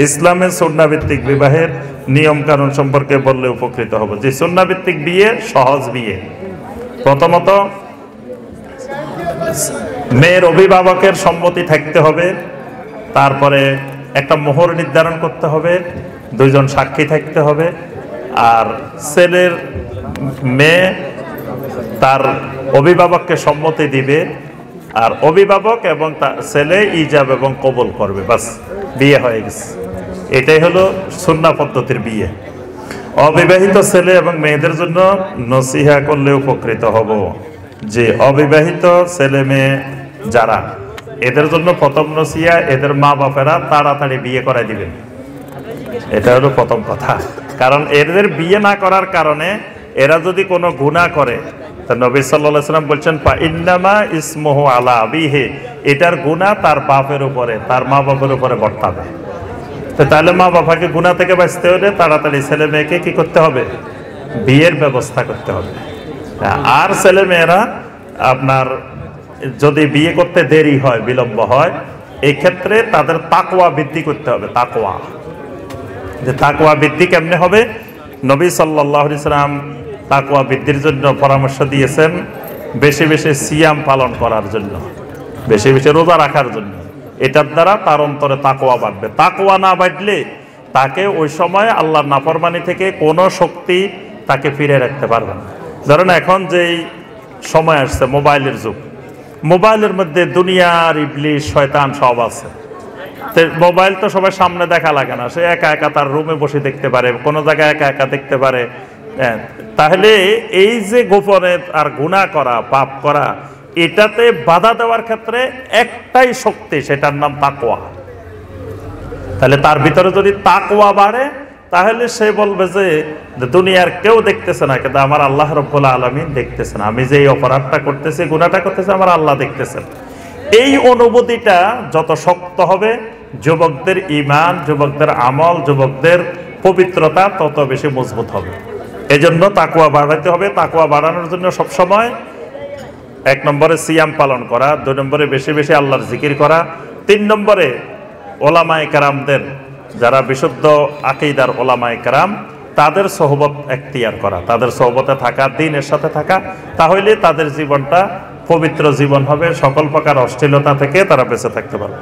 ইসলামের সুন্নাহভিত্তিক বিবাহের নিয়ম কানুন সম্পর্কে বললে উপকৃত হব। যে সুন্নাহভিত্তিক বিয়ে সহজ বিয়ে। প্রথমত মেয়ের অভিভাবকের সম্মতি থাকতে হবে, তারপরে একটা মোহর নির্ধারণ করতে হবে, দুইজন সাক্ষী থাকতে হবে, আর ছেলের মেয়ে তার অভিভাবককে সম্মতি দিবে, আর অভিভাবক এবং তার ছেলে ইজাব এবং কবুল করবে, বাস বিয়ে হয়ে গেছে। এটাই হলো সুন্নাহ পদ্ধতির বিয়ে। অবিবাহিত ছেলে এবং মেয়েদের জন্য নসিহা করলে উপকৃত হব যে অবিবাহিত ছেলে মেয়ে যারা, এদের জন্য প্রথম নসিহা, এদের মা বাপেরা তাড়াতাড়ি বিয়ে করাই দিবেন। এটা হলো প্রথম কথা। কারণ এদের বিয়ে না করার কারণে এরা যদি কোনো গুনাহ করে, তা নবী সাল্লাল্লাহু আলাইহি ওয়াসাল্লাম বলছেন ফা ইন্নামা ইসমুহু আলা আবিহি, এটার গুনাহ তার বাপের উপরে, তার মা বাপের উপরে বর্তাবে। তো তাহলে মা বাবাকে গুনাহ থেকে বাঁচতে হলে তাড়াতাড়ি ছেলে মেয়েকে কি করতে হবে? বিয়ের ব্যবস্থা করতে হবে। আর ছেলে মেয়েরা আপনার যদি বিয়ে করতে দেরি হয়, বিলম্ব হয়, এই ক্ষেত্রে তাদের তাকওয়া বৃদ্ধি করতে হবে। তাকওয়া, যে তাকওয়া বৃদ্ধি কেমনে হবে? নবী সাল্লাল্লাহু আলাইহি ওয়াসাল্লাম তাকওয়া বৃদ্ধির জন্য পরামর্শ দিয়েছেন বেশি বেশি সিয়াম পালন করার জন্য, বেশি বেশি রোজা রাখার জন্য। এটার দ্বারা তার অন্তরে তাকওয়া বাড়বে। তাকওয়া না বাড়লে তাকে ওই সময় আল্লাহর নাফরমানি থেকে কোনো শক্তি তাকে ফিরে রাখতে পারবে না। ধরেন এখন যেই সময় আসছে মোবাইলের যুগ, মোবাইলের মধ্যে দুনিয়ার ইবলিশ শয়তান সব আছে। মোবাইল তো সবাই সামনে দেখা লাগে না, সে একা একা তার রুমে বসে দেখতে পারে, কোনো জায়গায় একা একা দেখতে পারে। তাহলে এই যে গোপনে আর গুনাহ করা, পাপ করা, এটাতে বাধা দেওয়ার ক্ষেত্রে একটাই শক্তি, সেটার নাম তাকওয়া। তাহলে তার ভিতরে যদি তাকওয়া বাড়ে, তাহলে সে বলবে যে দুনিয়ার কেউ দেখতেছে না, কিন্তু আমার আল্লাহ রাব্বুল আলামিন দেখতেছেন, আমি যে এই অপরাধটা করতেছি, গুনাহটা করতেছি, আমার আল্লাহ দেখতেছেন। এই অনুভূতিটা যত শক্ত হবে, যুবকদের ঈমান, যুবকদের আমল, যুবকদের পবিত্রতা তত বেশি মজবুত হবে। এজন্য তাকওয়া বাড়াতে হবে। তাকওয়া বাড়ানোর জন্য সবসময় 1 নম্বরে সিয়াম পালন করা, 2 নম্বরে বেশি বেশি আল্লাহর জিকির করা, 3 নম্বরে ওলামায়ে কেরামদের, যারা বিশুদ্ধ আকীদার ওলামায়ে কেরাম, তাদের সোহবত এখতিয়ার করা, তাদের সোহবতে থাকা, দ্বীনের সাথে থাকা। তাহলে তাদের জীবনটা পবিত্র জীবন হবে, সকল প্রকার অশ্লীলতা থেকে তারা বেঁচে থাকতে পারবে।